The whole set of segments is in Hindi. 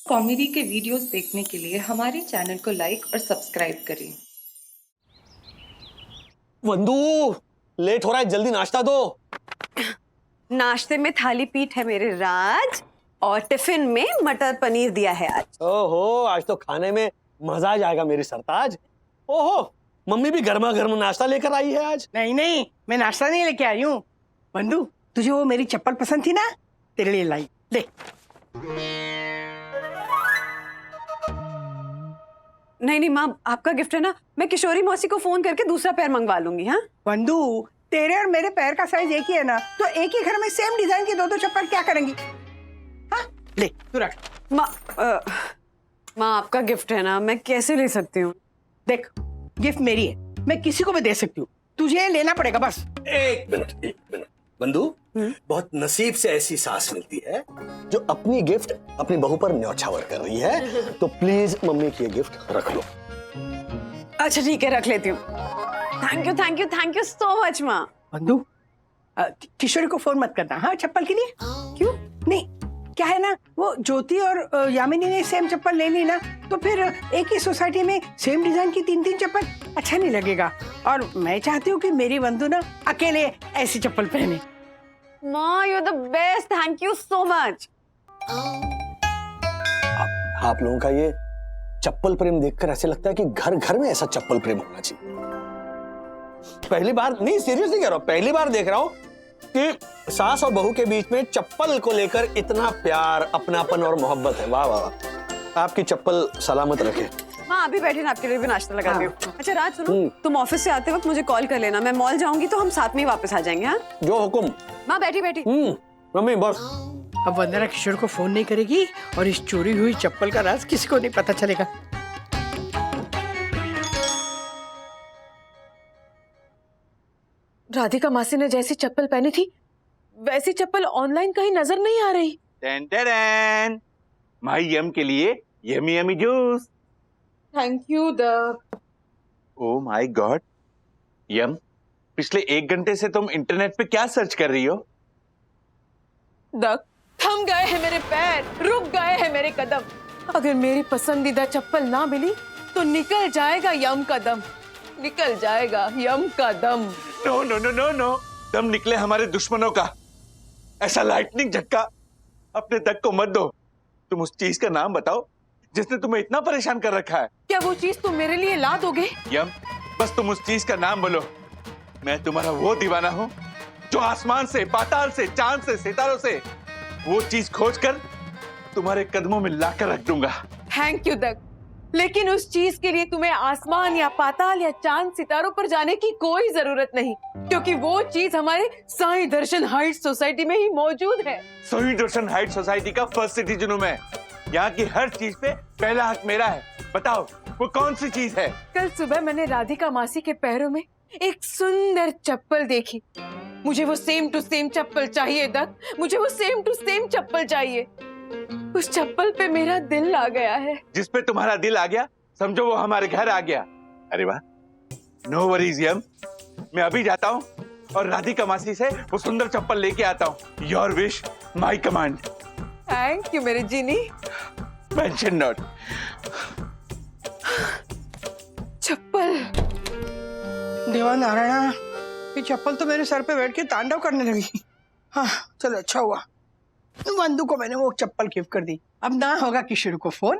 कॉमेडी के वीडियोस देखने के लिए हमारे चैनल को लाइक और सब्सक्राइब करें। वंदू, लेट हो रहा है, जल्दी नाश्ता दो। नाश्ते में थाली पीठ है मेरे राज, और टिफिन में मटर पनीर दिया है आज। ओहो, आज तो खाने में मजा आ जाएगा मेरी सरताज। ओहो, मम्मी भी गर्मा गर्म नाश्ता लेकर आई है आज। नहीं नहीं, मैं नाश्ता नहीं लेके आई हूँ। बंधु, तुझे वो मेरी चप्पल पसंद थी ना, तेरे लिए लाई। ले। नहीं माँ, आपका गिफ्ट है ना, मैं किशोरी मौसी को फोन करके दूसरा पैर मंगवा लूंगी। हाँ बंधु, तेरे और मेरे पैर का साइज एक ही है ना, तो एक ही घर में सेम डिजाइन की दो चप्पल क्या करेंगी? हाँ, ले तू रख। माँ आपका गिफ्ट है ना, मैं कैसे ले सकती हूँ? देख, गिफ्ट मेरी है, मैं किसी को भी दे सकती हूँ, तुझे लेना पड़ेगा बस। एक मिनट बंधु, बहुत नसीब से ऐसी सास मिलती है जो अपनी गिफ्ट अपनी बहू पर न्यौछावर कर रही है। तो प्लीज मम्मी की ये गिफ्ट रख लो। अच्छा ठीक है, रख लेती हूँ। थैंक यू सो मच माँ। बंधु, किशोरी को फोन मत करना हाँ चप्पल के लिए। क्यों? नहीं, क्या है ना, वो ज्योति और यामिनी ने सेम चप्पल ले ली ना, तो फिर एक ही सोसाइटी में सेम डिजाइन की तीन तीन चप्पल अच्छा नहीं लगेगा। और मैं चाहती हूँ कि मेरी बंधु ना अकेले ऐसी चप्पल पहने। माँ you are the best, thank you so much. आप लोगों का ये चप्पल प्रेम देखकर ऐसे लगता है कि घर घर में ऐसा चप्पल प्रेम होना चाहिए। पहली बार नहीं, सीरियसली कह रहा हूं, पहली बार देख रहा हूं कि सास और बहू के बीच में चप्पल को लेकर इतना प्यार, अपनापन और मोहब्बत है। वाह वाह वाह, आपकी चप्पल सलामत रखे। हाँ अभी बैठे ना, आपके लिए भी नाश्ता लगाती हूँ। अच्छा राज सुनो, तुम ऑफिस से आते वक्त मुझे कॉल कर लेना, मैं मॉल जाऊंगी तो हम साथ में ही वापस आ जाएंगे। हाँ जो हुक्म। माँ बैठी मम्मी बस। अब वंदना किशोर को फोन नहीं करेगी और इस चोरी हुई चप्पल का राज किसी को नहीं पता चलेगा। राधिका मासी ने जैसी चप्पल पहनी थी वैसी चप्पल ऑनलाइन कहीं नजर नहीं आ रही। टेन माई यम के लिए yummy yummy juice. Thank you द। ओ माय गॉड यम, पिछले 1 घंटे से तुम इंटरनेट पे क्या सर्च कर रही हो? थम गए हैं मेरे पैर, रुक गए हैं मेरे कदम। अगर मेरी पसंदीदा चप्पल ना मिली तो निकल जाएगा यम का दम, निकल जाएगा यम का दम। No no no no no, दम निकले हमारे दुश्मनों का। ऐसा लाइटनिंग झटका अपने दक को मत दो। तुम उस चीज का नाम बताओ जिसने तुम्हें इतना परेशान कर रखा है। क्या वो चीज तुम मेरे लिए ला दोगे? यम, बस तुम उस चीज का नाम बोलो। मैं तुम्हारा वो दीवाना हूँ जो आसमान से, पाताल से, चांद से, सितारों से वो चीज खोज कर तुम्हारे कदमों में लाकर रख दूंगा। थैंक यू दक, लेकिन उस चीज के लिए तुम्हें आसमान या पाताल या चांद सितारों पर जाने की कोई जरूरत नहीं, क्योंकि वो चीज हमारे साईं दर्शन हाइट्स सोसाइटी में ही मौजूद है। साईं दर्शन हाइट सोसाइटी का फर्स्ट सिटीजन हूं मैं। यहाँ की हर चीज पे पहला हक मेरा है। बताओ वो कौन सी चीज है? कल सुबह मैंने राधिका मासी के पैरों में एक सुंदर चप्पल देखी। मुझे वो सेम टू सेम चप्पल चाहिए दक, मुझे वो सेम टू सेम चप्पल चाहिए। उस चप्पल पे मेरा दिल आ गया है। जिस पे तुम्हारा दिल आ गया समझो वो हमारे घर आ गया। अरे वाह, नो वरीज यम, मैं अभी जाता हूँ और राधिका मासी से वो सुंदर चप्पल लेके आता हूँ। Your wish my command. Thank you मेरे जीनी। Mention note. चप्पल। देवा नारायणा, ये चप्पल तो मेरे सर पे बैठ के तांडव करने लगी। हाँ चलो, अच्छा हुआ बंधु को मैंने वो चप्पल गिफ्ट कर दी। अब ना होगा किशोर को फोन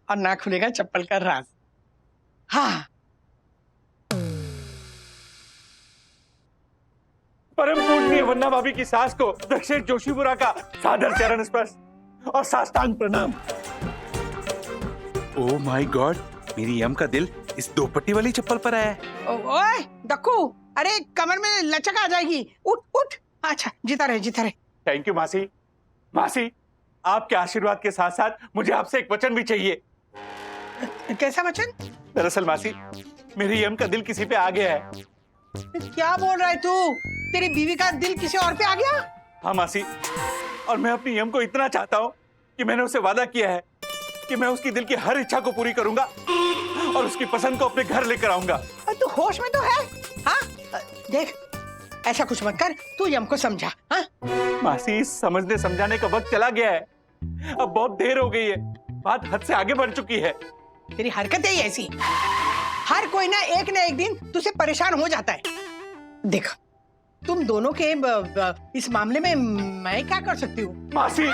और ना खुलेगा चप्पल का राज। हाँ, परम पूजनीय वन्ना भाभी की सास को दक्षेश जोशीपुरा का सादर चरण स्पर्श और साष्टांग प्रणाम। ओह माय गॉड, मेरी यम का दिल इस 2 पट्टी वाली चप्पल पर आया है। ओए डक्कू, अरे कमर में लचक आ जाएगी, उठ उठ। अच्छा, जीता रहे जीता रहे। थैंक यू मासी। मासी, आपके आशीर्वाद के साथ साथ मुझे आपसे एक वचन भी चाहिए। कैसा वचन? दरअसल मासी, मेरी यम का दिल किसी पे आ गया है। क्या बोल रहा है तू? तेरी बीवी का दिल किसी और पे आ गया? हाँ मासी, और मैं अपनी यम को इतना चाहता हूँ कि मैंने उसे वादा किया है कि मैं उसकी दिल की हर इच्छा को पूरी करूंगा और उसकी पसंद को अपने घर लेकर आऊंगा। तू होश में तो है? हाँ देख, ऐसा कुछ मत कर, तू यम को समझा। हाँ मासी, समझने समझाने का वक्त चला गया है। अब बहुत देर हो गई है, बात हद से आगे बढ़ चुकी है। तेरी हरकतें ही ऐसी। हर कोई ना एक दिन तुझसे परेशान हो जाता है। देख, तुम दोनों के इस मामले में मैं क्या कर सकती हूँ? मासी,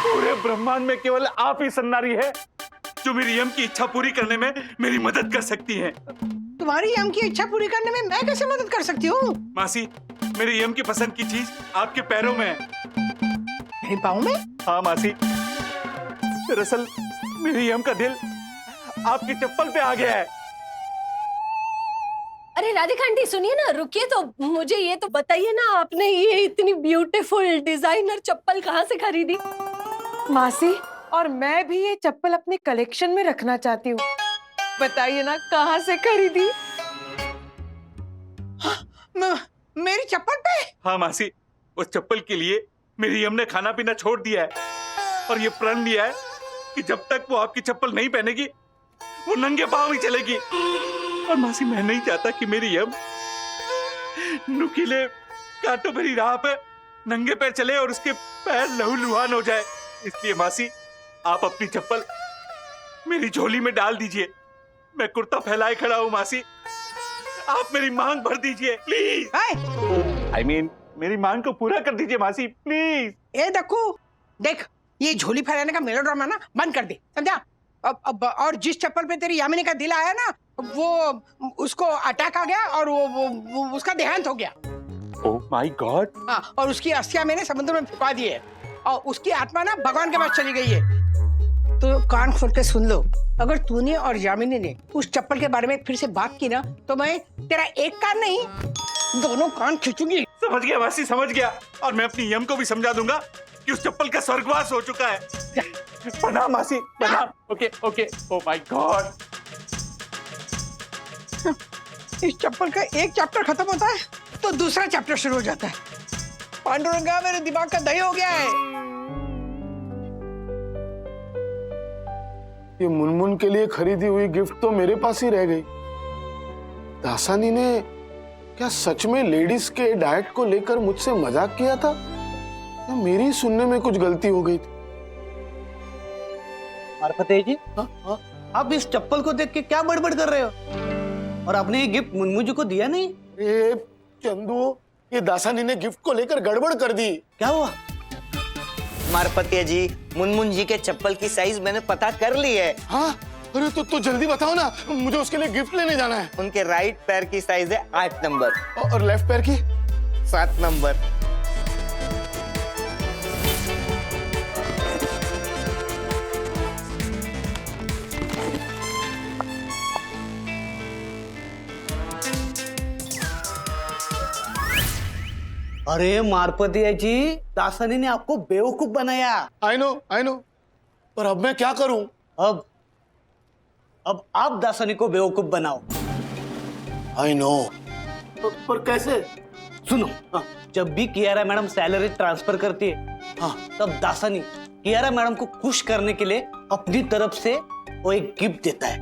पूरे ब्रह्मांड में केवल आप ही सन्नारी है जो मेरी यम की इच्छा पूरी करने में मेरी मदद कर सकती हैं। तुम्हारी यम की इच्छा पूरी करने में मैं कैसे मदद कर सकती हूँ? मासी, मेरी यम की पसंद की चीज आपके पैरों में है। मेरे पाँव में? हाँ मासी, दरअसल मेरी यम का दिल आपकी चप्पल पे आ गया है। अरे राधिका आंटी सुनिए ना, रुकिए तो मुझे ये तो बताइए ना, आपने ये इतनी ब्यूटीफुल डिजाइनर चप्पल कहाँ से खरीदी? मासी, और मैं भी ये चप्पल अपने कलेक्शन में रखना चाहती हूँ। बताइए ना कहाँ से खरीदी? मेरी चप्पल पे? हाँ मासी, उस चप्पल के लिए मेरी यम ने खाना पीना छोड़ दिया है और ये प्रण लिया है कि जब तक वो आपकी चप्पल नहीं पहनेगी वो नंगे पांव ही चलेगी। और मासी, मैं नहीं चाहता कि मेरी यम नुकीले कांटों भरी राह पे नंगे पैर चले और उसके पैर लहूलुहान हो जाए। इसलिए मासी, आप अपनी चप्पल मेरी झोली में डाल दीजिए। मैं कुर्ता फैलाए खड़ा हूँ मासी, आप मेरी मांग भर दीजिए प्लीज। I mean, मेरी मांग को पूरा कर दीजिए मासी, प्लीज। ए दक्कू, देख, ये झोली फैलाने का मेलोड्रामा ना बंद कर दे, समझा? अब और जिस चप्पल पे तेरी यामिनी का दिल आया ना, वो उसको अटैक आ गया और वो उसका देहांत हो गया। Oh my God. हाँ, और उसकी अस्थियां मैंने समुद्र में फुका दी है और उसकी आत्मा ना भगवान के पास चली गई है। तो कान खोल के सुन लो, अगर तूने और यामिनी ने उस चप्पल के बारे में फिर से बात की ना, तो मैं तेरा एक कान नहीं, दोनों कान खींचूंगी। समझ गया मासी, समझ गया। और मैं अपनी यम को भी समझा दूंगा कि उस चप्पल का स्वर्गवास हो चुका है। प्रणाम मासी, प्रणाम। Okay okay. Oh my God. इस चप्पल का एक चैप्टर खत्म होता है तो दूसरा चैप्टर शुरू हो जाता है। पांडुरंगा, मेरे दिमाग का दही हो गया है। ये मुनमुन के लिए खरीदी हुई गिफ्ट तो मेरे पास ही रह गई। दासानी ने क्या सच में लेडीज के डाइट को लेकर मुझसे मजाक किया था या मेरी सुनने में कुछ गलती हो गई थी? फतेह जी, आप इस चप्पल को देख के क्या बड़बड़ कर रहे हो? और आपने ये गिफ्ट मुनमुन जी को दिया नहीं? ए चंदू, ये दासानी ने गिफ्ट को लेकर गड़बड़ कर दी। क्या हुआ? मारपतिया जी, मुनमुन जी के चप्पल की साइज मैंने पता कर ली है। हाँ, अरे तो जल्दी बताओ ना, मुझे उसके लिए गिफ्ट लेने जाना है। उनके राइट पैर की साइज है 8 नंबर और लेफ्ट पैर की 7 नंबर। अरे मारपतिया जी, दासानी ने आपको बेवकूफ बनाया। आई नो, पर अब मैं क्या करूं? अब आप दासानी को बेवकूफ बनाओ। आई नो, पर कैसे? सुनो, जब भी कियारा मैडम सैलरी ट्रांसफर करती है, तब दासानी कियारा मैडम को खुश करने के लिए अपनी तरफ से वो एक गिफ्ट देता है।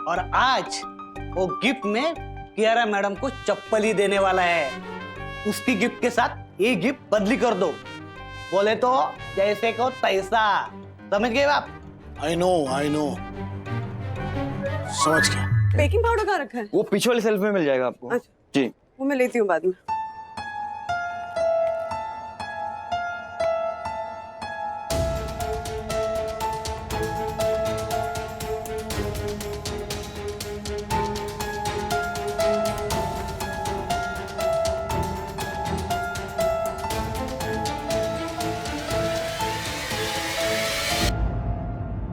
और आज वो गिफ्ट में कियारा मैडम को चप्पल ही देने वाला है। उसकी गिफ्ट के साथ ये गिफ्ट बदली कर दो, बोले तो जैसे को तैसा। समझ गए आप? आई नो, समझ गया। बेकिंग पाउडर कहाँ रखा है? वो पीछे वाले सेल्फ में मिल जाएगा आपको। अच्छा, जी, वो मैं लेती हूँ बाद में।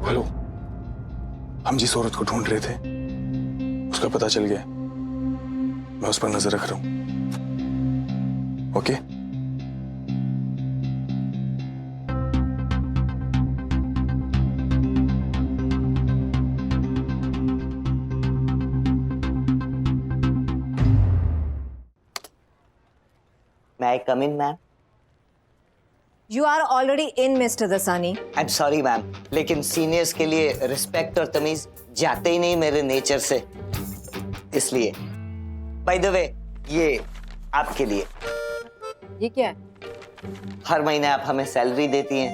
हेलो, हम जिस औरत को ढूंढ रहे थे उसका पता चल गया। मैं उस पर नजर रख रहा हूं। Okay? May I come in, ma'am? You are already in, Mr. Dasani. I'm sorry, ma'am, लेकिन सीनियर्स के लिए रिस्पेक्ट और तमीज जाते ही नहीं मेरे नेचर से, इसलिए। बाय द वे, ये आपके लिए। ये क्या है? हर महीने आप हमें सैलरी देती हैं,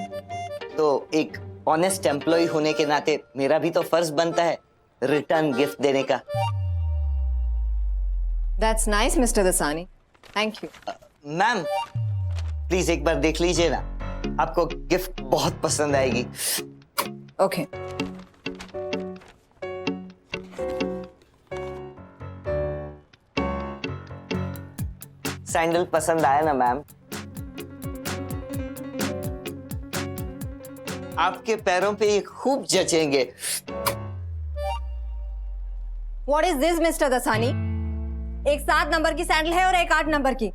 तो एक ऑनेस्ट एम्प्लॉय होने के नाते मेरा भी तो फर्ज बनता है रिटर्न गिफ्ट देने का। That's nice, Mr. Dasani. Thank you. Ma'am please एक बार देख लीजिए ना, आपको गिफ्ट बहुत पसंद आएगी। Okay. सैंडल पसंद आया ना मैम? आपके पैरों पे ये खूब जचेंगे। What is this, Mr. Dasani? एक 7 नंबर की सैंडल है और एक 8 नंबर की।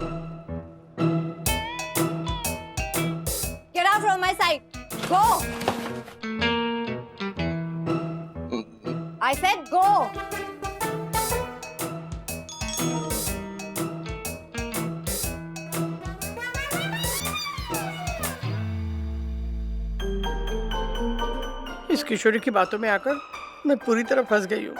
Get out from my sight. Go. I said go. इस किशोरी की बातों में आकर मैं पूरी तरह फंस गई हूँ।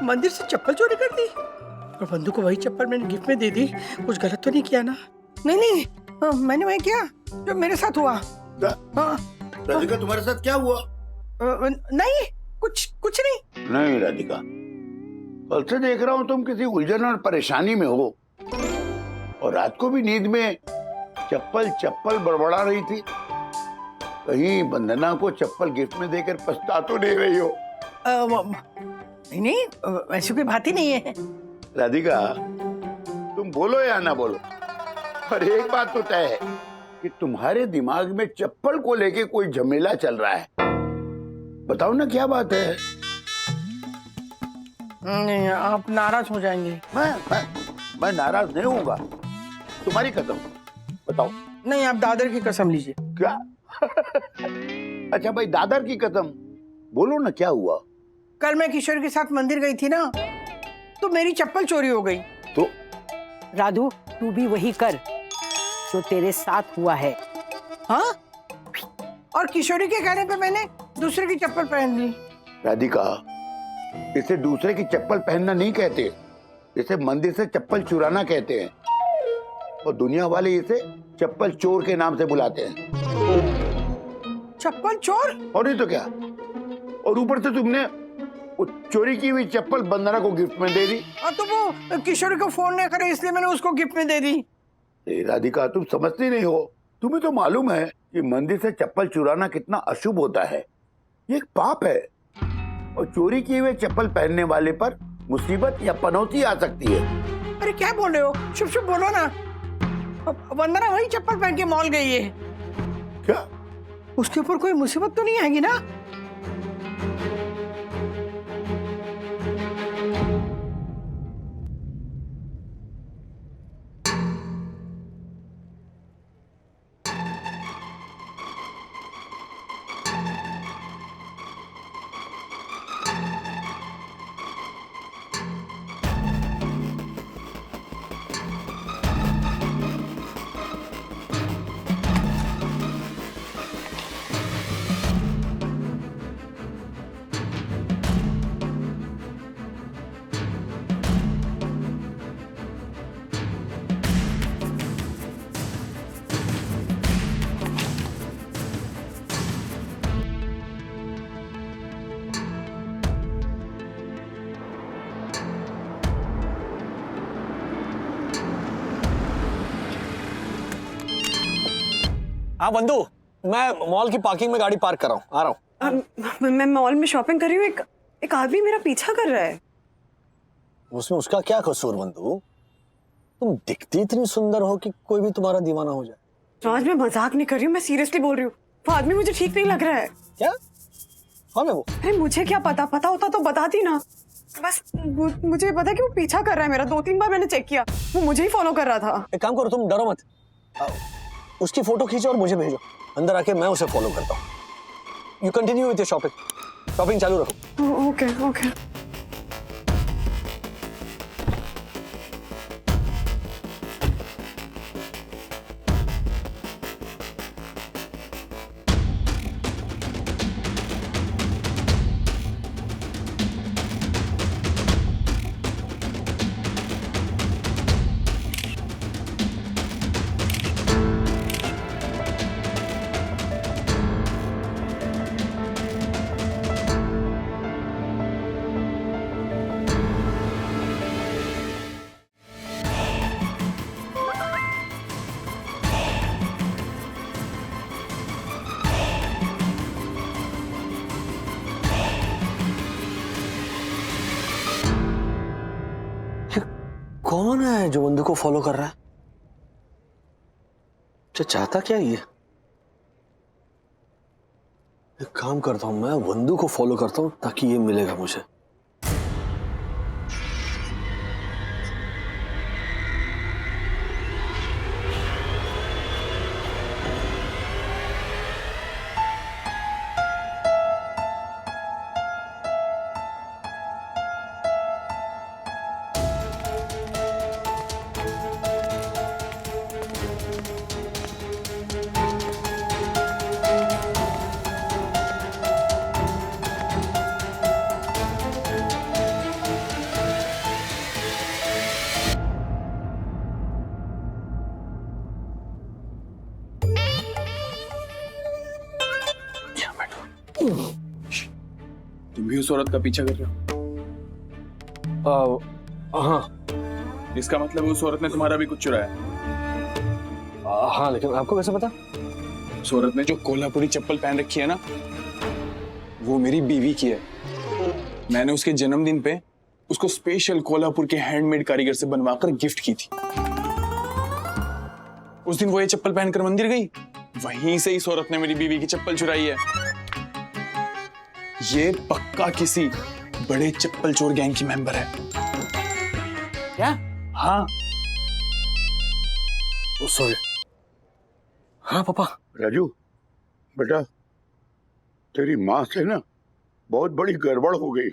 मंदिर से चप्पल चोरी कर दी और बंधु को वही चप्पल मैंने गिफ्ट में दे दी। कुछ गलत तो नहीं किया ना? नहीं नहीं, मैंने वही किया जो मेरे साथ हुआ। राधिका तुम्हारे साथ क्या हुआ? नहीं, कुछ नहीं। नहीं राधिका, कल से देख रहा हूँ तुम किसी उलझन और परेशानी में हो, और रात को भी नींद में चप्पल बड़बड़ा रही थी। कहीं वंदना को चप्पल गिफ्ट में देकर पछता तो नहीं रही हो? नहीं, ऐसी कोई बात ही नहीं है। राधिका तुम बोलो या ना बोलो, पर एक बात तो तय है कि तुम्हारे दिमाग में चप्पल को लेके कोई झमेला चल रहा है। बताओ ना क्या बात है? नहीं, आप नाराज हो जाएंगे। मैं नाराज नहीं होऊंगा, तुम्हारी कसम। बताओ। नहीं, आप दादर की कसम लीजिए। क्या? अच्छा भाई, दादर की कसम बोलो ना, क्या हुआ? कल मैं किशोर के साथ मंदिर गई थी ना, तो मेरी चप्पल चोरी हो गई। तो राधु, तू भी वही कर जो तेरे साथ हुआ है। हाँ, और किशोरी के कहने पे मैंने दूसरे की चप्पल पहन ली। राधिका, इसे दूसरे की चप्पल पहनना नहीं कहते, इसे मंदिर से चप्पल चुराना कहते हैं, और दुनिया वाले इसे चप्पल चोर के नाम से बुलाते हैं। चप्पल चोर? और नहीं तो क्या। और ऊपर से तुमने वो चोरी की हुई चप्पल वंदना को गिफ्ट में दे दी। और तो वो किशोरी को फोन नहीं करे, इसलिए मैंने उसको गिफ्ट में दे दी। राधिका, तुम समझती नहीं हो। तुम्हें तो मालूम है कि मंदिर से चप्पल चुराना कितना अशुभ होता है। ये एक पाप है, और चोरी किए हुए चप्पल पहनने वाले पर मुसीबत या पनौती आ सकती है। अरे क्या बोल रहे हो? शुभ बोलो ना। वंदना वही चप्पल पहन के मॉल गई है। क्या? उसके ऊपर कोई मुसीबत तो नहीं आएगी ना? हाँ बंधु, मैं मॉल की पार्किंग में गाड़ी पार्क कर रहा हूँ, आ रहा हूँ। मैं मॉल में शॉपिंग कर रही हूँ, एक आदमी मेरा पीछा कर रहा है। उसमें उसका क्या कसूर बंधु? तुम दिखती इतनी सुंदर हो कि कोई भी तुम्हारा दीवाना हो जाए। आज मैं मजाक नहीं कर रही हूँ, मैं सीरियसली बोल रही हूँ। वो आदमी मुझे ठीक नहीं लग रहा है। क्या? कौन है वो? अरे मुझे क्या पता होता तो बताती ना। बस मुझे पता कि वो पीछा कर रहा है मेरा। 2-3 बार मैंने चेक किया, वो मुझे ही फॉलो कर रहा था। एक काम करो, तुम डरो मत, उसकी फोटो खींचो और मुझे भेजो, अंदर आके मैं उसे फॉलो करता हूँ। You continue with your shopping चालू रखो। ओके। कौन है जो बंदू को फॉलो कर रहा है? चाहता क्या ये? एक काम करता हूं, मैं बंदू को फॉलो करता हूं ताकि ये मिलेगा मुझे। तुम भी उस औरत का पीछा कर रहे हो? हाँ। इसका मतलब उस औरत ने तुम्हारा भी कुछ चुराया? हाँ, लेकिन आपको कैसे पता? उस औरत ने जो कोल्हापुरी चप्पल पहन रखी है ना, वो मेरी बीवी की है। मैंने उसके जन्मदिन पे उसको स्पेशल कोल्हापुर के हैंडमेड कारीगर से बनवाकर गिफ्ट की थी। उस दिन वो ये चप्पल पहनकर मंदिर गई, वहीं से इस औरत ने मेरी बीवी की चप्पल चुराई है। ये पक्का किसी बड़े चप्पल चोर गैंग की मेंबर है। क्या? हाँ। सॉरी। हाँ पापा। राजू बेटा, तेरी माँ से ना बहुत बड़ी गड़बड़ हो गई।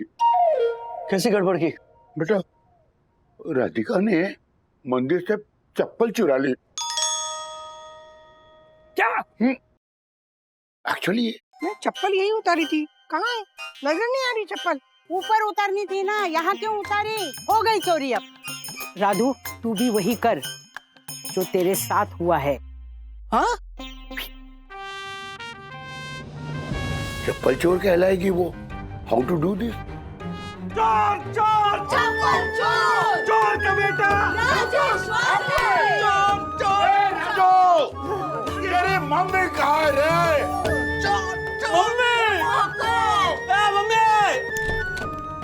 कैसी गड़बड़ की? बेटा, राधिका ने मंदिर से चप्पल चुरा ली। क्या? एक्चुअली मैं चप्पल यही उतारी थी, कहाँ है? नजर नहीं आ रही चप्पल। ऊपर उतारनी थी ना, यहाँ क्यों उतारी? हो गई चोरी अब। राधू, तू भी वही कर जो तेरे साथ हुआ है। हाँ? चप्पल चोर कहलाएगी वो। How to do this? चोर चोर चप्पल चोर, चोर का बेटा राजेश वाले। चोर चोर तेरी मम्मी कहाँ है रे? मम्मी!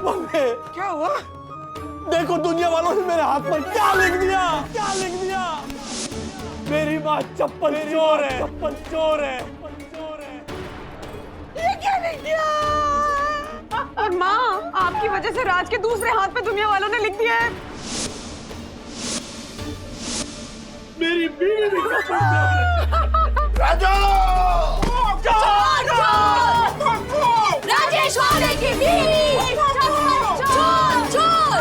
मम्मी! क्या हुआ? देखो दुनिया वालों ने मेरे हाथ पर क्या लिख दिया? क्या लिख दिया? मेरी माँ चप्पल चोर है। चप्पल चोर है। ये क्या लिख दिया? और माँ, आपकी वजह से राज के दूसरे हाथ पे दुनिया वालों ने लिख दिया है। मेरी बीवी भी चप्पल चोर है। राजू! चोर चोर राजेश वाले की बीवी। चोर चोर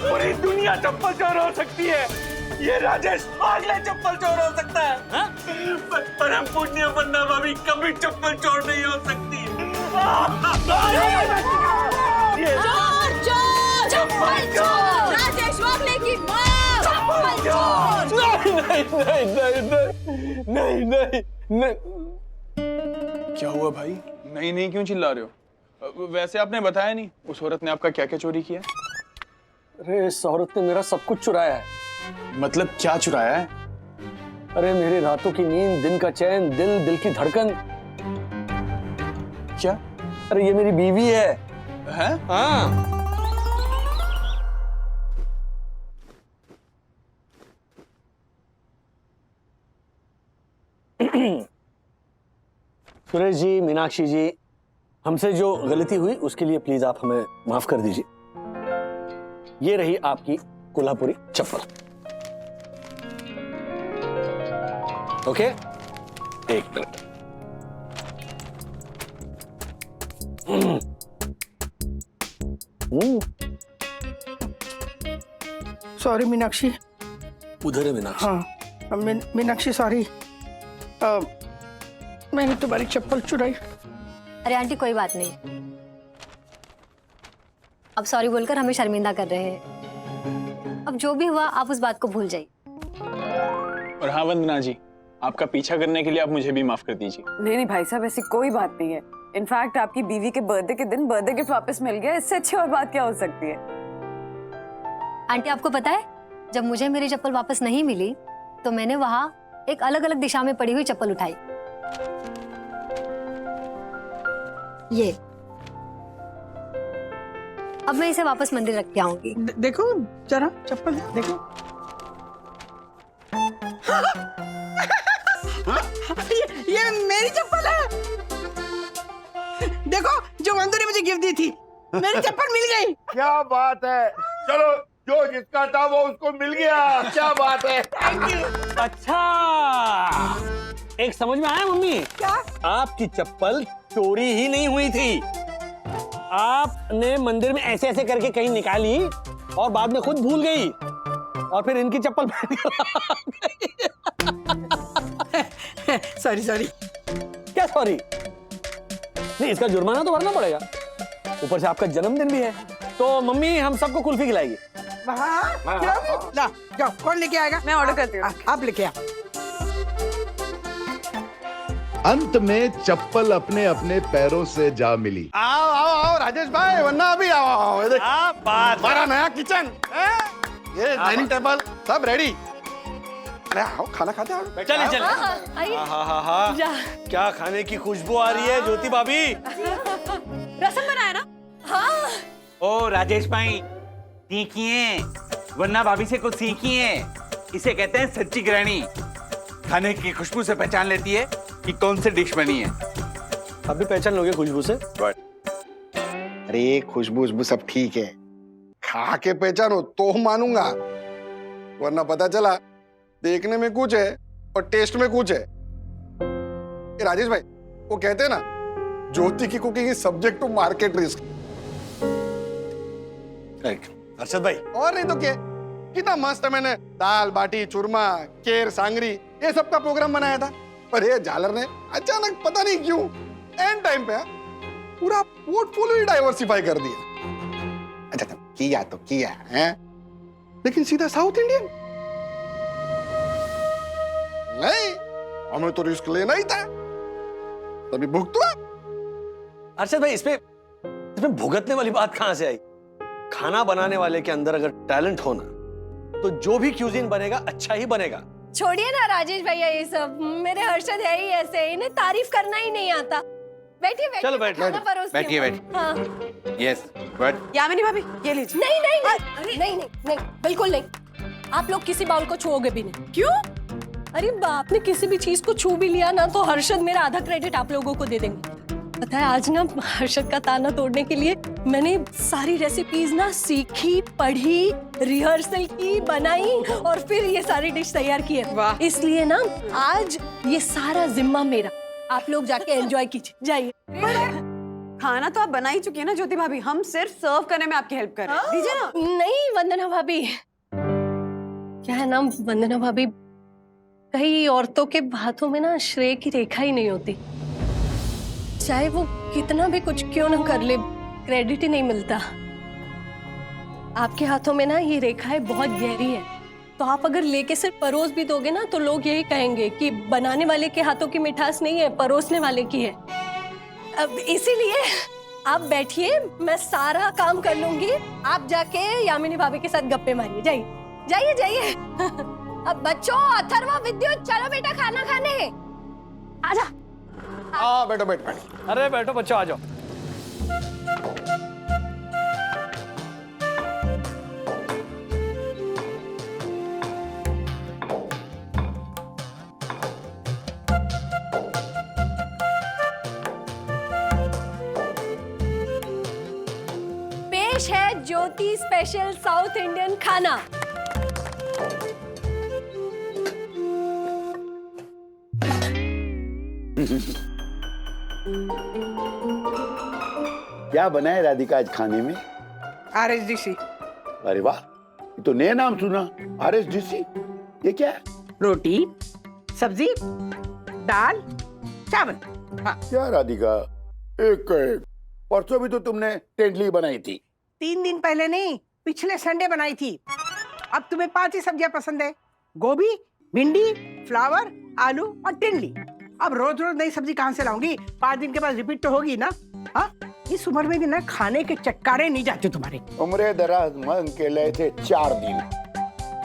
पूरी दुनिया चप्पल चोर हो सकती है, ये राजेश वाले चप्पल चोर हो सकता है। पर हम पुण्य बन्ना भाभी कभी चप्पल चोर नहीं हो सकती। चोर चोर चप्पल चोर राजेश वाले की माँ। चप्पल चोर। नहीं। क्या हुआ भाई? नहीं नहीं क्यों चिल्ला रहे हो? वैसे आपने बताया नहीं उस औरत ने आपका क्या क्या चोरी किया? अरे इस औरत ने मेरा सब कुछ चुराया है। मतलब क्या चुराया है? अरे मेरी रातों की नींद, दिन का चैन, दिल की धड़कन। क्या? अरे ये मेरी बीवी है। हैं? हाँ। सुरेश जी, मीनाक्षी जी, हमसे जो गलती हुई उसके लिए प्लीज आप हमें माफ कर दीजिए। ये रही आपकी कोल्हापुरी चप्पल। ओके, एक मिनट। सॉरी मीनाक्षी। उधर है मीनाक्षी। हाँ मीनाक्षी सॉरी, मैंने तुम्हारी चप्पल चुराई। अरे आंटी कोई बात नहीं, अब सॉरी बोलकर हमें शर्मिंदा कर रहे हैं। अब जो भी हुआ आप उस बात को भूल जाइए। और हाँ वंदना जी, आपका पीछा करने के लिए आप मुझे भी माफ कर दीजिए। नहीं भाई साहब, ऐसी कोई बात नहीं है। इनफैक्ट आपकी बीवी के बर्थडे के दिन बर्थडे गिफ्ट वापस मिल गया, इससे अच्छी और बात क्या हो सकती है? आंटी आपको पता है, जब मुझे मेरी चप्पल वापस नहीं मिली तो मैंने वहां एक अलग अलग दिशा में पड़ी हुई चप्पल उठाई। ये अब मैं इसे वापस मंदिर रख के आऊंगी। देखो जरा चप्पल देखो। ये मेरी चप्पल है। देखो जो मंदू ने मुझे गिफ्ट दी थी, मेरी चप्पल मिल गई। क्या बात है, चलो जो जिसका था वो उसको मिल गया, क्या बात है। Thank you. अच्छा, एक समझ में आया मम्मी? क्या? आपकी चप्पल चोरी ही नहीं हुई थी, आपने मंदिर में ऐसे ऐसे करके कहीं निकाली और बाद में खुद भूल गई और फिर इनकी चप्पल सॉरी सॉरी। क्या सॉरी? नहीं, इसका जुर्माना तो भरना पड़ेगा, ऊपर से आपका जन्मदिन भी है। तो मम्मी हम सबको कुल्फी खिलाएगी। ला जाओ, कौन लेके आएगा? मैं ऑर्डर करती हूँ। आप लेके आओ। अंत में चप्पल अपने अपने पैरों से जा मिली। आओ आओ आओ राजेश भाई, वरना अभी आओ आओ। ये देख, बात हमारा नया किचन, ये डाइनिंग टेबल सब रेडी। अरे आओ, खाना खाते आओ। चले चले। जा। क्या खाने की खुशबू आ रही है ज्योति भाभी। रसम बनाया ना? हाँ। ओ राजेश भाई, सीखिए, वरना भाभी से कुछ सीखिए। इसे कहते हैं सच्ची गृहिणी। खाने की खुशबू से पहचान लेती है कि कौन सी डिश बनी है। आप भी पहचान लोगे खुशबू से? अरे खुशबू सब ठीक है, खा के पहचानो तो मानूंगा, वरना पता चला देखने में कुछ है और टेस्ट में कुछ है। ये राजेश भाई, वो कहते हैं ना, ज्योति की cooking is subject to market risk. Arshad भाई, और नहीं तो क्या, कितना मस्त है। मैंने दाल बाटी चूरमा केर सांगरी ये सब का प्रोग्राम बनाया था, पर ये झालर ने अचानक पता नहीं क्यों एंड टाइम पे पूरा पोर्टफोलियो डाइवर्सिफाई कर दिया। अच्छा किया तो किया है, लेकिन सीधा साउथ इंडियन नहीं, हमें तो रिस्क लेना ही था, तभी भुगतवा। अर्षद भाई, इसमें भुगतने वाली बात कहां से आई? खाना बनाने वाले के अंदर अगर टैलेंट हो ना, तो जो भी क्यूजीन बनेगा अच्छा ही बनेगा। छोड़िए ना राजेश भैया ये सब, मेरे हर्षद है ही ऐसे, इन्हें तारीफ करना ही नहीं आता। बैठिए बैठिए। चलो बैठ, खाना परोसती हूँ। बैठिए बैठिए। हाँ। यस बट यामिनी भाभी ये लीजिए। नहीं नहीं नहीं नहीं नहीं नहीं बिल्कुल नहीं। आप लोग किसी बाउल को छुओगे भी नहीं। क्यों? अरे आपने किसी भी चीज को छू भी लिया ना तो हर्षद मेरा आधा क्रेडिट आप लोगों को दे देंगे। पता है आज ना हर्षद का ताना तोड़ने के लिए मैंने सारी रेसिपीज ना सीखी, पढ़ी, रिहर्सल की, बनाई और फिर ये सारी डिश तैयार की है। इसलिए ना आज ये सारा जिम्मा मेरा। आप लोग जाके एंजॉय कीजिए, जाइए। खाना तो आप बना ही चुकी है ना ज्योति भाभी, हम सिर्फ सर्व करने में आपकी हेल्प कर रहे हैं। दीजिए ना। नहीं वंदना भाभी, क्या है ना वंदना भाभी, कई औरतों के हाथों में ना श्रेय की रेखा ही नहीं होती। चाहे वो कितना भी कुछ क्यों ना कर ले, क्रेडिट ही नहीं मिलता। आपके हाथों में ना ये रेखाएं बहुत गहरी है, तो आप अगर लेके सिर्फ परोस भी दोगे ना तो लोग यही कहेंगे कि बनाने वाले के हाथों की मिठास नहीं है, परोसने वाले की है। अब इसीलिए आप बैठिए, मैं सारा काम कर लूंगी। आप जाके यामिनी भाभी के साथ गप्पे मारिए, जाइए जाइए जाइए। अब बच्चों, अथर्व, विद्युत, चलो बेटा खाना खाने। आजा। हाँ बैठो बैठो बैठो। अरे बैठो बच्चों, आ जाओ। पेश है ज्योति स्पेशल साउथ इंडियन खाना। क्या बना है राधिका आज खाने में? RSDC। अरे वाह, ये तो नया नाम सुना, RSDC। ये क्या है? रोटी, सब्जी, दाल, चावल। हाँ। क्या राधिका, एक परसों भी तो तुमने तेंदुली बनाई थी। 3 दिन पहले नहीं, पिछले संडे बनाई थी। अब तुम्हें 5 ही सब्जियां पसंद है, गोभी, भिंडी, फ्लावर, आलू और टिंडली। अब रोज रोज नई सब्जी कहाँ से लाऊंगी? 5 दिन के बाद रिपीट तो होगी ना। हाँ, इस उम्र में भी ना खाने के चक्कारे नहीं जाते तुम्हारे। उम्र दराज मांग के लिए थे 4 दिन,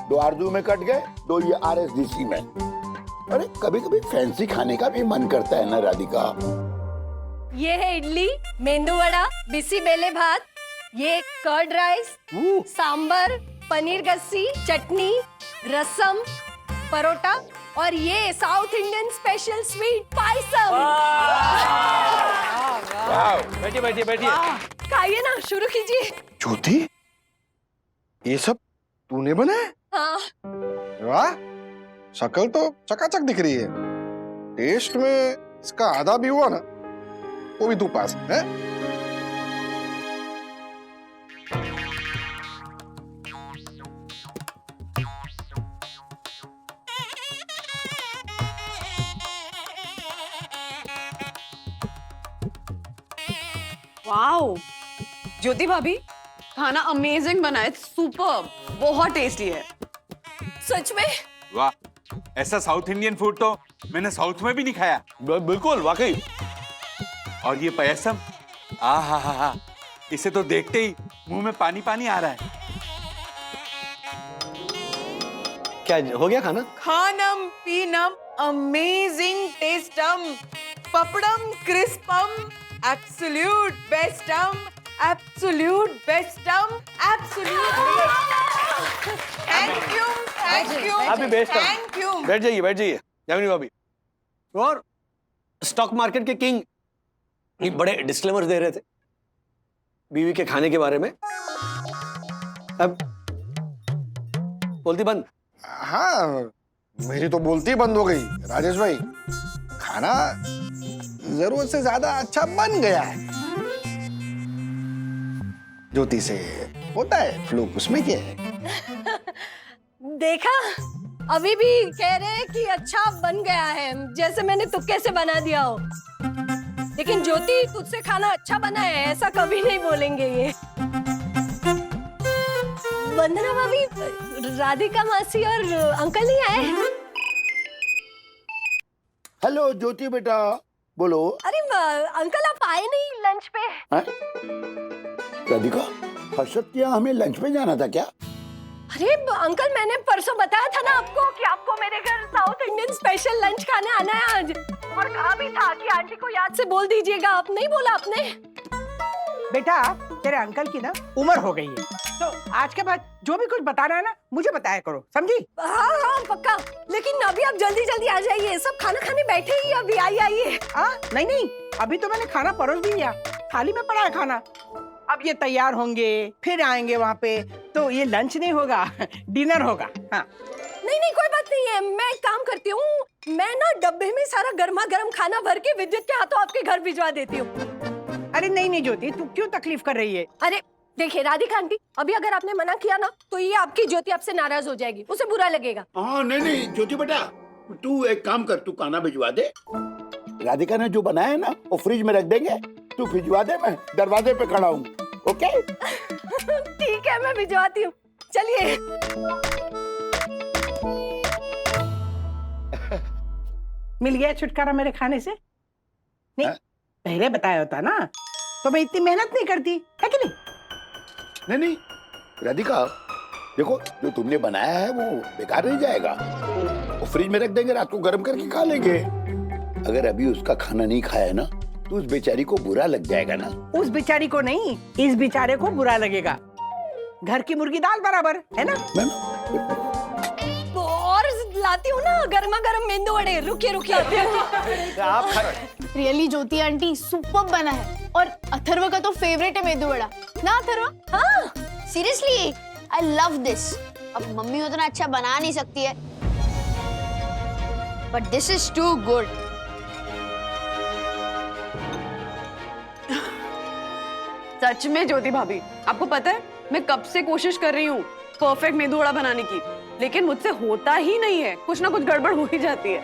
2 आरजू में कट गए, 2 ये RSDC में। अरे कभी कभी फैंसी खाने का भी मन करता है ना राधिका। ये है इडली, मेंदू वड़ा, बिसी बेले भात, ये कर्ड राइस, सांबर, पनीर गस्सी, चटनी, रसम, परोटा और ये south Indian special sweet payasam. बैठिए बैठिए बैठिए। खाइए ना, शुरू कीजिए। ज्योति, ये सब तूने बनाया? हाँ। वाह, शक्ल तो चकाचक दिख रही है। टेस्ट में इसका आधा भी हुआ ना वो भी तू पास है। वाओ ज्योति भाभी, खाना अमेजिंग बना है, सुपर, बहुत टेस्टी है। सच में? वाह, ऐसा साउथ इंडियन फूड तो मैंने साउथ में भी नहीं खाया। बिल्कुल, वाकई। और ये पायसम, आहा, इसे तो देखते ही मुंह में पानी पानी आ रहा है। क्या हो गया खाना? खानम पीनम अमेजिंग टेस्टम, पपड़म क्रिस्पम, एब्सोल्यूट बेस्टम, एब्सोल्यूट बेस्टम, एब्सोल्यूट। थैंक यू आप भी बेस्ट हैं। Thank you. बैठ जाइए यामिनी भाभी। और स्टॉक मार्केट के किंग ये बड़े डिस्क्लेमर्स दे रहे थे बीवी के खाने के बारे में। अब बोलती बंद। हाँ, मेरी तो बोलती बंद हो गई। राजेश भाई, खाना जरूरत से ज्यादा अच्छा बन गया है। ज्योति से होता है फ्लूक, उसमें क्या है? देखा, अभी भी कह रहे हैं कि अच्छा बन गया है, जैसे मैंने तुक्के से बना दिया हो। लेकिन ज्योति, तुझसे खाना अच्छा बना है ऐसा कभी नहीं बोलेंगे ये। वंदना भाभी, राधिका मासी और अंकल नहीं आए? हेलो ज्योति बेटा, बोलो। अरे अंकल, आप आए नहीं लंच पे? राधिका, हर्षद क्या हमें लंच पे जाना था क्या? अरे अंकल, मैंने परसों बताया था ना आपको कि आपको मेरे घर साउथ इंडियन स्पेशल लंच खाने आना है आज। और कहा भी था कि आंटी को याद से बोल दीजिएगा। आप नहीं बोला आपने? बेटा, तेरे अंकल की ना उम्र हो गई है, तो आज के बाद जो भी कुछ बताना है ना मुझे बताया करो, समझी? हाँ पक्का। लेकिन अभी आप जल्दी जल्दी आ जाइए, सब खाना खाने बैठे ही अभी। आइए। नहीं, अभी तो मैंने खाना परोस भी लिया, थाली में पड़ा है खाना। अब ये तैयार होंगे, फिर आएंगे वहाँ पे, तो ये लंच नहीं होगा, डिनर होगा। हाँ। नहीं, कोई बात नहीं है। मैं एक काम करती हूँ, मैं ना डब्बे में सारा गर्मा गर्म खाना भर के विद्युत के हाथों आपके घर भिजवा देती हूँ। अरे नहीं ज्योति, तू क्यों तकलीफ कर रही है? अरे देखिए राधिका आंटी, अभी अगर आपने मना किया ना तो ये आपकी ज्योति आपसे नाराज हो जाएगी, उसे बुरा लगेगा। हाँ नहीं ज्योति बेटा, तू एक काम कर, तू खाना भिजवा दे। राधिका ने जो बनाया है ना वो फ्रिज में रख देंगे, तू भिजवा दे, मैं दरवाजे पे खड़ा हूँ। ओके? ठीक है, मैं भिजवाती हूँ। चलिए। मिल गया छुटकारा मेरे खाने से? नहीं, पहले बताया होता ना तो मैं इतनी मेहनत नहीं करती, है कि नहीं? नहीं राधिका, देखो जो तुमने बनाया है वो बेकार नहीं जाएगा, वो फ्रिज में रख देंगे, रात को गर्म करके खा लेंगे। अगर अभी उसका खाना नहीं खाया ना तो उस बेचारी को बुरा लग जाएगा ना। उस बेचारी को नहीं, इस बेचारे को बुरा लगेगा। घर की मुर्गी दाल बराबर, है ना? और लाती हूँ ना गर्मा गर्म मेंदू वड़े। रुकिए आती हूँ। रियली ज्योति आंटी सुपर बना है, और अथर्व का तो फेवरेट है मेंदू वड़ा ना अथर्व? हाँ सीरियसली, आई लव दिस। अब मम्मी उतना अच्छा बना नहीं सकती है, but this is too good. सच में ज्योति भाभी, आपको पता है मैं कब से कोशिश कर रही हूँ परफेक्ट मेंदू वड़ा बनाने की, लेकिन मुझसे होता ही नहीं है, कुछ ना कुछ गड़बड़ हो ही जाती है।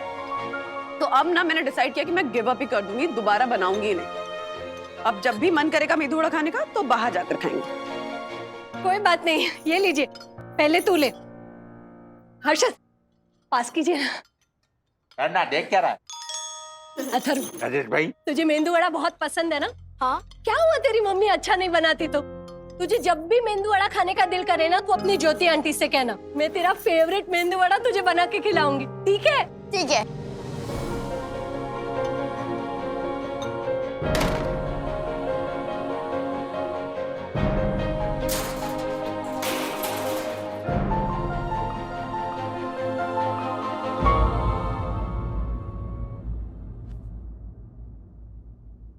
तो अब ना मैंने डिसाइड किया कि मैं गिव अप ही कर दूंगी, दोबारा बनाऊंगी नहीं। अब जब भी मन करेगा मेंदू वड़ा खाने का तो बाहर जाकर खाएंगे। कोई बात नहीं, ये लीजिए, पहले तू ले। हर्षद, पास कीजिए ना। देख क्या रहा है? अथर्व, राजेश भाई, तुझे मेंदू वड़ा बहुत पसंद है ना? हाँ। क्या हुआ तेरी मम्मी अच्छा नहीं बनाती तो? तुझे जब भी मेंदू वड़ा खाने का दिल करे ना, तू अपनी ज्योति आंटी से कहना, मैं तेरा फेवरेट मेंदू वड़ा तुझे बना के खिलाऊंगी, ठीक है? ठीक है।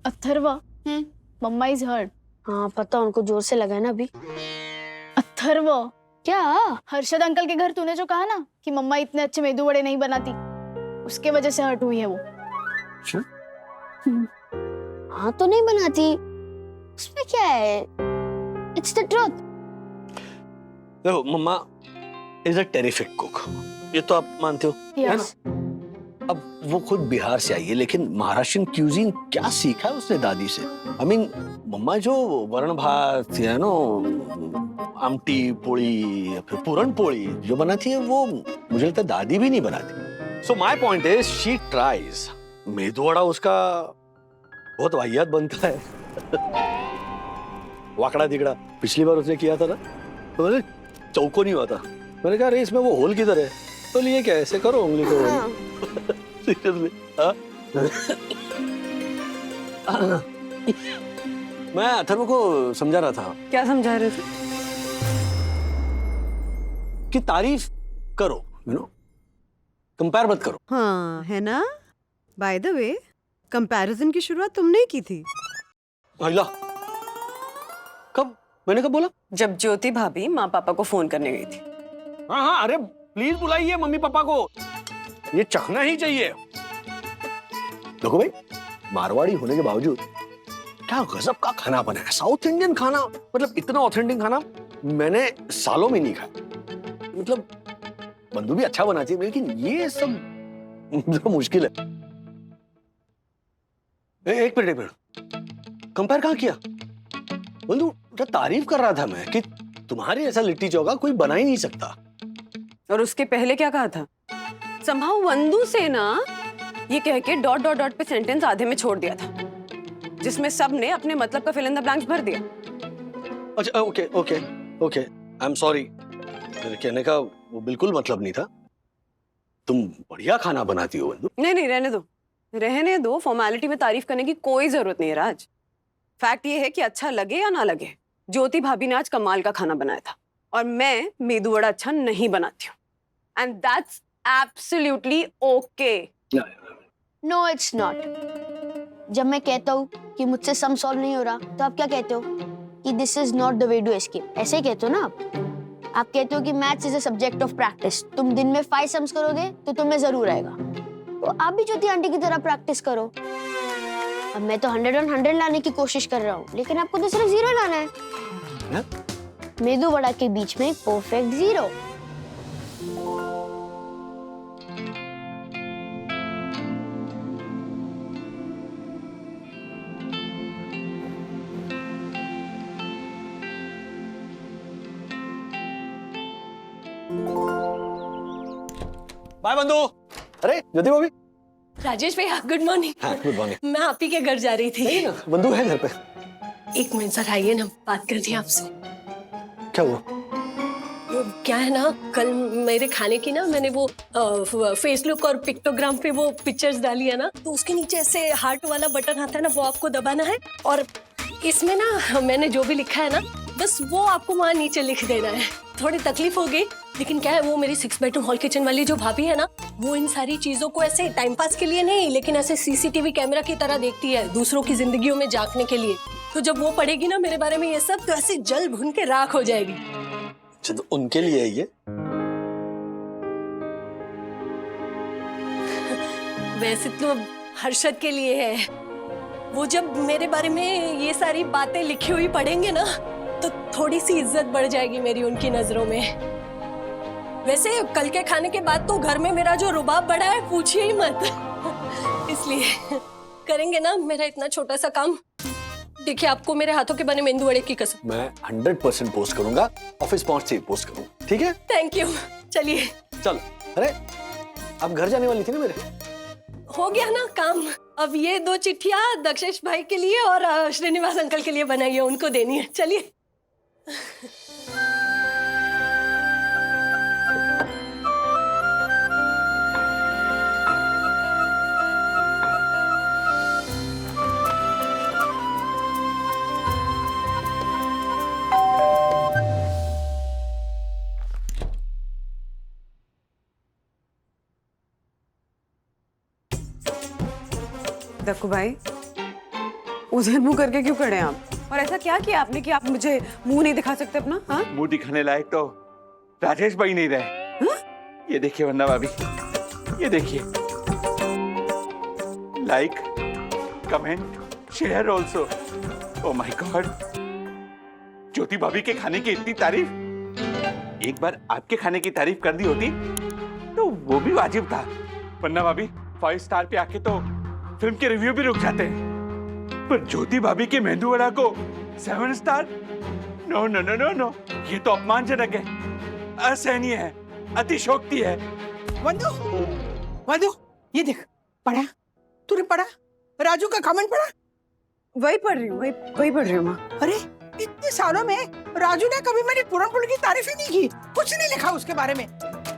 अथर्वा, मम्मा इज हर्ट। हाँ पता, उनको जोर से लगा है ना अभी। अथर्वा, क्या हर्षद अंकल के घर तूने जो कहा ना कि मम्मा इतने अच्छे मेदू वड़े नहीं बनाती, उसके वजह से हर्ट हुई है वो। हाँ तो नहीं बनाती, उसमें क्या है, इट्स द ट्रुथ। देखो मम्मा इज अ टेरिफिक कुक, ये तो आप मानते हो, है ना? अब वो खुद बिहार से आई है, लेकिन महाराष्ट्रियन क्यूजीन क्या सीखा है उसने दादी से? आई मीन मम्मा जो वरण भात है ना, आमटी पोड़ी या फिर पूरन पोड़ी जो बनाती है, वो मुझे लगता है दादी भी नहीं बनाती। So my point is she tries. Medu vada उसका बहुत वाहियात बनता है। वाकड़ा तिकड़ा पिछली बार उसने किया था ना, तो मैंने चौकोनी हुआ था, मैंने कहा अरे इसमें वो होल किधर है, तो लिए क्या ऐसे करो उंगली को। सीरियसली मैं अथर्व को समझा रहा था। क्या समझा रहे थे? कि तारीफ करो, यू नो, कंपेयर मत करो। हाँ है ना। बाय द वे, कंपैरिजन की शुरुआत तुमने ही की थी। अल्लाह, कब? मैंने कब बोला? जब ज्योति भाभी माँ पापा को फोन करने गई थी। हाँ हाँ, अरे प्लीज बुलाइए मम्मी पापा को, ये चखना ही चाहिए। देखो भाई, मारवाड़ी होने के बावजूद क्या गजब का खाना बना है। साउथ इंडियन खाना, मतलब इतना ऑथेंटिक खाना मैंने सालों में नहीं खाया। मतलब बंधु भी अच्छा बनाती है, लेकिन ये सब मुश्किल है। एक मिनट, कंपेयर कहाँ किया? बंधु तारीफ कर रहा था मैं कि तुम्हारे ऐसा लिट्टी चोखा कोई बना ही नहीं सकता। और उसके पहले क्या कहा था? संभव वंदू से ना ये कह के डॉट डॉट डॉट पे सेंटेंस आधे में छोड़ दिया था, जिसमें सब ने अपने मतलब का फिल इन द ब्लैंक्स भर दिया। अच्छा okay okay okay, I am sorry. मेरे कहने का वो बिल्कुल मतलब नहीं था। तुम बढ़िया खाना बनाती हो बंधु। नहीं, रहने दो। फॉर्मेलिटी में तारीफ करने की कोई जरूरत नहीं है राज। फैक्ट ये है कि अच्छा लगे या ना लगे, ज्योति भाभी ने आज कमाल का खाना बनाया था, और मैं मेदू वड़ा अच्छा नहीं बनाती हूँ, and that's absolutely okay. No it's not. जब मैं कहता हूँ कि मुझसे सम सॉल्व नहीं हो रहा, तो आप क्या कहते हो? कि this is not the way to escape. ऐसे ही कहते हो ना आप कहते हो कि maths is a subject of practice. तुम दिन में 5 सम्स करोगे तो तुम्हें जरूर आएगा। तो आप भी ज्योति आंटी की तरह प्रैक्टिस करो। अब मैं तो 100 on 100 लाने की कोशिश कर रहा हूँ, लेकिन आपको तो सिर्फ 0 लाना है। मेदू वड़ा के बीच में परफेक्ट 0। बाय बंधु। अरे ज्योति भाभी। राजेश भैया गुड मॉर्निंग। हाँ गुड मॉर्निंग। मैं आप ही के घर जा रही थी। बंधु है घर पे? एक मिनट सर, आइए ना, बात करनी है आपसे। क्या हुआ? वो क्या है ना, कल मेरे खाने की ना मैंने वो फेसबुक और पिक्टोग्राम पे वो पिक्चर्स डाली है ना, तो उसके नीचे ऐसे हार्ट वाला बटन आता है ना, वो आपको दबाना है, और इसमें ना मैंने जो भी लिखा है ना, बस वो आपको वहाँ नीचे लिख देना है। थोड़ी तकलीफ हो गई, लेकिन क्या है, वो मेरी 6 बेडरूम हॉल किचन वाली जो भाभी है ना, वो इन सारी चीजों को ऐसे टाइम पास के लिए नहीं, लेकिन ऐसे सीसीटीवी कैमरा की तरह देखती है, दूसरों की जिंदगियों में झांकने के लिए। तो जब वो पढ़ेगी ना मेरे बारे में ये सब, तो ऐसे जल भुन के राख हो जाएगी। अच्छा, तो उनके लिए है ये? वैसे तो हर्षद के लिए है। वो जब मेरे बारे में ये सारी बातें लिखी हुई पढ़ेंगे ना, तो थोड़ी सी इज्जत बढ़ जाएगी मेरी उनकी नजरों में। वैसे कल के खाने के बाद तो घर में मेरा जो रुबाब बढ़ा है, पूछिए ही मत। इसलिए करेंगे ना मेरा इतना छोटा सा काम। देखिए, आपको मेरे हाथों के बने मेंदू वड़े की कसम। मैं 100% पोस्ट करूंगा, ऑफिस पहुंचते ही पोस्ट करूंगा, ठीक है? Thank you. चलिए चलो। अरे आप घर जाने वाली थी ना मेरे? हो गया ना काम। अब ये 2 चिट्ठियां दक्षेश भाई के लिए और श्रीनिवास अंकल के लिए बनाई है, उनको देनी है। चलिए। दक्कू भाई, उधर मुंह करके क्यों खड़े हैं आप? और ऐसा क्या किया आपने कि आप मुझे मुंह नहीं दिखा सकते अपना? हाँ, मुंह दिखाने लायक तो राजेश भाई नहीं रहे। हाँ? ये देखिए वंदना भाभी, ये देखिए, like, comment, share also. Oh my god, Jyoti भाभी के खाने की इतनी तारीफ, एक बार आपके खाने की तारीफ कर दी होती तो वो भी वाजिब था। वंदना भाभी 5 स्टार पे आके तो फिल्म के रिव्यू भी रुक जाते हैं, पर ज्योति भाभी के मेंदू वड़ा को 7 star? No no no no no, ये तो अपमानजनक है, असहनीय है, अतिशोक्ति है। वंदू, वंदू, ये देख, पढ़ा? तूने पढ़ा? राजू का कमेंट पढ़ा? वही पढ़ रही हूँ, वही पढ़ रही हूँ माँ। अरे इतने सालों में राजू ने कभी मेरी पूरन पोली की तारीफ ही नहीं की, कुछ नहीं लिखा उसके बारे में।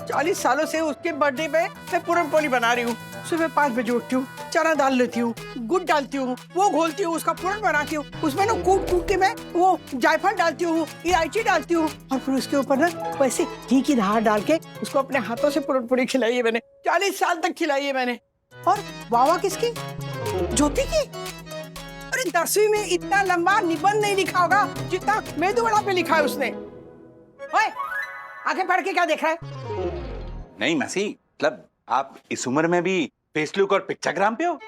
40 सालों से उसके बर्थडे पे मैं पूरन पोली बना रही हूँ। सुबह 5 बजे उठती हूँ, चना डाल लेती हूँ, गुड़ डालती हूँ, वो घोलती हूँ, उसका पूरन बनाती हूँ, उसमें ना कूट के मैं वो जायफल डालती हूँ, इलायची डालती हूँ, और फिर उसके ऊपर ना वैसे घी की धार डाल के उसको अपने हाथों से पूरन पोली खिलाई है मैंने। 40 साल तक खिलाई है मैंने। और वाह किसकी? ज्योति की। अरे 10वीं में इतना लंबा निबंध नहीं लिखा होगा जितना मेदू वड़ा पे लिखा है उसने। ओए, आगे पढ़ के क्या देख रहा है? नहीं मसी, मतलब आप इस उम्र में भी फेसलुक और पिक्चरग्राम पे हो?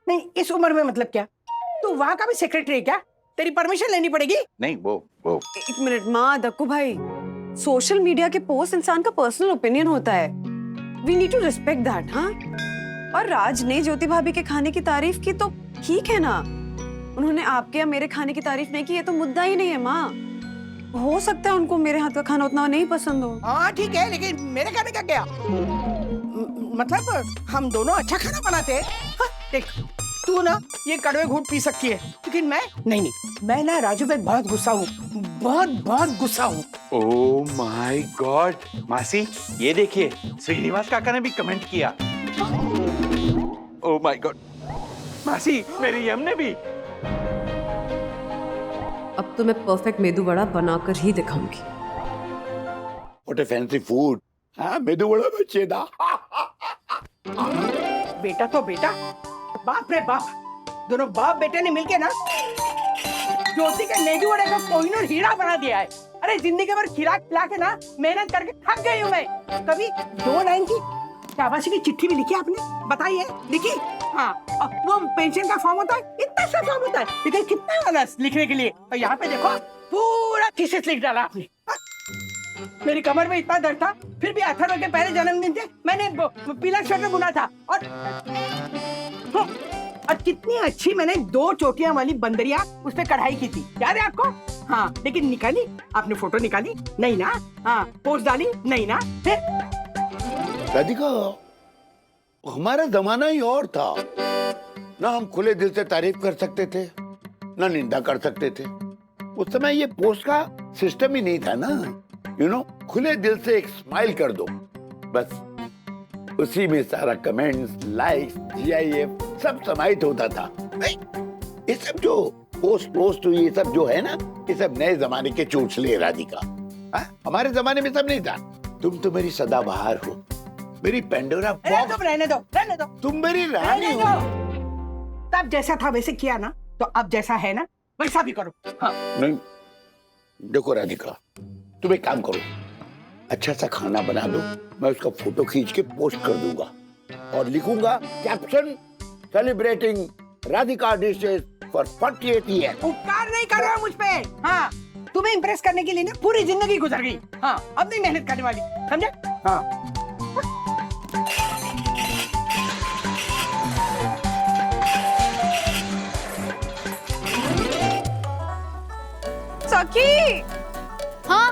नहीं, इस उम्र में मतलब क्या? तू वहाँ का भी सेक्रेटरी है क्या? तेरी परमिशन लेनी पड़ेगी। नहीं वो एक मिनट माँ, दक्कू भाई, सोशल मीडिया के पोस्ट इंसान का पर्सनल ओपिनियन होता है, we need to respect that. हाँ, और राज ने ज्योति भाभी के खाने की तारीफ की तो ठीक है ना, उन्होंने आपके या मेरे खाने की तारीफ नहीं की, ये तो मुद्दा ही नहीं है माँ। हो सकता है उनको मेरे हाथ का खाना उतना नहीं पसंद हो। हाँ ठीक है, लेकिन मेरे खाने का क्या? मतलब हम दोनों अच्छा खाना बनाते हैं। हाँ, देख तू ना ये कड़वे घूंट पी सकती है, लेकिन मैं नहीं, मैं ना राजू पे बहुत गुस्सा हूँ, बहुत गुस्सा हूँ। ओह माय गॉड मासी, ये देखिए श्रीनिवास काका ने भी कमेंट किया। ओह माय गॉड मासी, मेरी यम ने भी। अब तो मैं परफेक्ट मेदू वड़ा बनाकर ही दिखाऊंगी। What a fancy food. हाँ, मेदू वड़ा बचेदा। बेटा तो बेटा, बाप रे बाप, दोनों बाप बेटे ने मिलके ना ज्योति के मेदू वड़े को कोहिनूर हीरा बना दिया है। अरे जिंदगी भर खिला खिला के ना मेहनत करके थक गई हूँ मैं। कभी 2 लाइन की शाबाशी की चिट्ठी भी लिखी आपने? बताइए, लिखी? हाँ, वो पेंशन का फॉर्म होता है, इतना सा फॉर्म होता है, लेकिन कितना वाला लिखने के लिए। और यहाँ पे देखो पूरा थीसिस लिख डाला आपने। मेरी कमर में इतना दर्द था, फिर भी अथर्व के पहले जन्मदिन थे मैंने पीला स्वेटर बुना था, और कितनी अच्छी मैंने 2 चोटियां वाली बंदरिया उस पे कढ़ाई की थी, याद है आपको? हाँ, लेकिन निकाली आपने? फोटो निकाली नहीं ना? हाँ, पोस्ट डाली नहीं ना? फिर राधिका, हमारा जमाना ही और था ना, हम खुले दिल से तारीफ कर सकते थे ना निंदा कर सकते थे। उस समय ये पोस्ट का सिस्टम ही नहीं था ना, यू नो, खुले दिल से एक स्माइल कर दो बस, उसी में सारा कमेंट्स, लाइक्स, GIF सब समाहित होता था। ये सब जो पोस्ट ये सब जो है ना, ये सब नए जमाने के चोचले राधिका। हमारे जमाने में सब नहीं था। तुम तो मेरी सदाबहार हो, मेरी पेंडोरा बॉक्स। रहने दो। तुम मेरी रानी हो। तब जैसा था वैसे किया ना, तो अब जैसा है ना वैसा भी करो। हाँ। नहीं, देखो राधिका, तुम एक काम करो, अच्छा सा खाना बना दो, मैं उसका फोटो खींच के पोस्ट कर दूंगा और लिखूंगा caption, celebrating Radhika dishes for 48 years. उपकार नहीं कर रहा मुझ पे। हाँ, तुम्हें इम्प्रेस करने के लिए ना पूरी जिंदगी गुजर गई। हाँ, अब नहीं मेहनत करने वाली, समझे? हाँ। सखी। हाँ,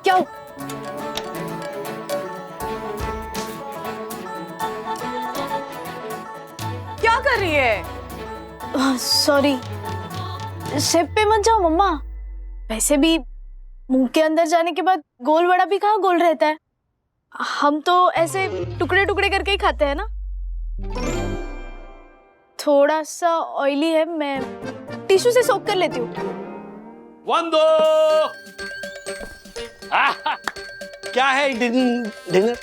क्या? क्या कर रही है? सॉरी, सिप पे मत जाओ मम्मा। वैसे भी मुंह के अंदर जाने के बाद गोल वड़ा भी कहाँ गोल रहता है, हम तो ऐसे टुकड़े टुकड़े करके ही खाते हैं ना। थोड़ा सा ऑयली है, मैं टिश्यू से सोक कर लेती हूँ। वंदो, क्या है डिनर?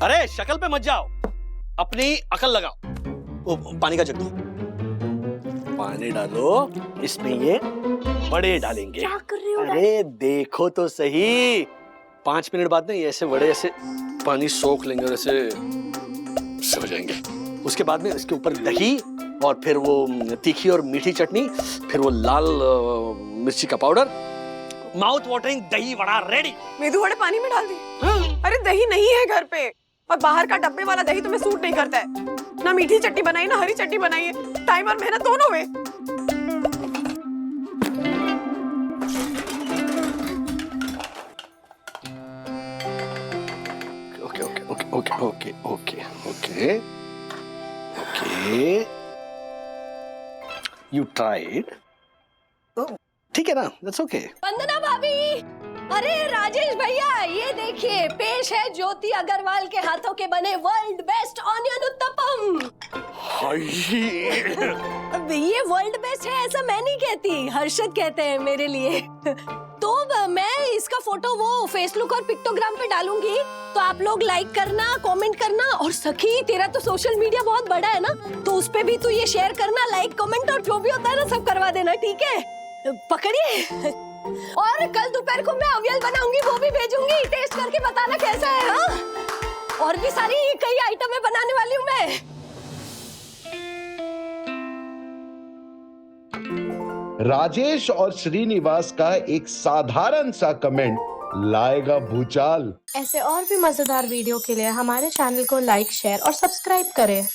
अरे शक्ल पे मत जाओ, अपनी अकल लगाओ। वो पानी का जग दो, पानी डालो, इसमें ये वड़े डालेंगे। क्या कर रहे हो? अरे देखो तो सही, 5 मिनट बाद में ये ऐसे वड़े ऐसे पानी सोख लेंगे और ऐसे हो जाएंगे। उसके बाद में इसके ऊपर दही और फिर वो तीखी और मीठी चटनी, फिर वो लाल मिर्ची का पाउडर, माउथ वाटरिंग दही वड़ा रेडी। मेदू वड़े पानी में डाल दिए? अरे दही नहीं है घर पे, और बाहर का डब्बे वाला दही तुम्हें सूट नहीं करता है। ना मीठी चटनी बनाई ना हरी चटनी बनाई है, टाइम और मेहनत दोनों में। Okay okay okay okay okay okay okay okay, you tried, ठीक है ना, दैट्स ओके। वंदना भाभी, अरे राजेश भैया, ये देखिए पेश है ज्योति अग्रवाल के हाथों के बने वर्ल्ड बेस्ट ऑनियन उत्तपम। अब ये वर्ल्ड बेस्ट है ऐसा मैं नहीं कहती, हर्षद कहते हैं मेरे लिए। तो मैं इसका फोटो वो फेसबुक और पिक्टोग्राम पे डालूंगी, तो आप लोग लाइक करना, कमेंट करना। और सखी तेरा तो सोशल मीडिया बहुत बड़ा है ना, तो उस पे भी तू ये शेयर करना, लाइक कमेंट और जो भी होता है ना सब करवा देना, ठीक है? पकड़िए। और कल दोपहर को मैं अवियल बनाऊंगी, वो भी भेजूंगी, टेस्ट करके बताना कैसा है। हाँ, और भी सारी कई आइटमें बनाने वाली हूँ मैं। राजेश और श्रीनिवास का एक साधारण सा कमेंट लाएगा भूचाल। ऐसे और भी मजेदार वीडियो के लिए हमारे चैनल को लाइक, शेयर और सब्सक्राइब करें।